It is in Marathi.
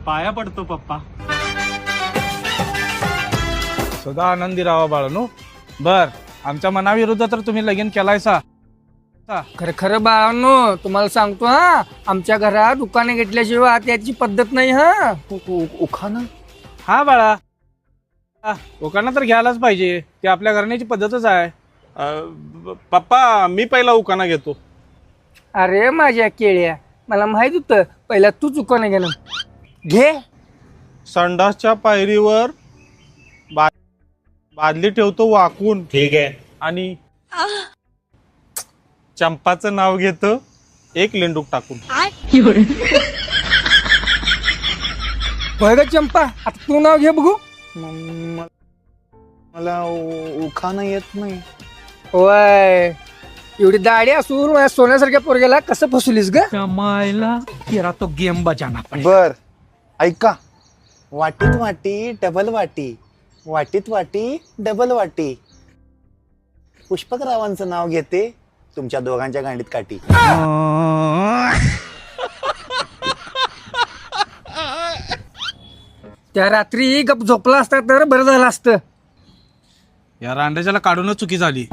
पाया पडतो पप्पा. सदा आनंदी राहा बाळानो. बर, आमच्या मनाविरुद्ध तर तुम्ही लगीन केलायसा. खरं खरं बाळांनो, तुम्हाला सांगतो हा, आमच्या घरात दुकाने घेतल्याशिवाय आत याची पद्धत नाही हा. उखाना हा बाळा, लोकांना तर घ्यायलाच पाहिजे, ते आपल्या घराण्याची पद्धतच आहे. पप्पा मी पहिला उकाना घेतो. अरे माझ्या केळ्या, मला माहित होतं पहिला तू दुकाने गेलं. घे. संडासच्या पायरीवर बादली ठेवतो वाकून. ठीक आहे. आणि चंपाचं नाव घेतो एक लेंडूक टाकून. होय ग चंपा, आता तू नाव घे बघू. मला उखाना येत नाही. होय, एवढी दाढी असून माझ्या सोन्यासारख्या पोरग्याला कसं फसवलीस ग? कमायला तेरा तो गेम बजाना पडेल. बर, ऐका. वाटीत वाटी डबल वाटी, वाटीत वाटी डबल वाटी. पुष्पकरावांचं नाव घेते, तुमच्या दोघांच्या गांडीत काठी. त्या रात्री गप झोपला असता तर बरं झालं असतं. या रांड्याच्याला काढूनच चुकी झाली.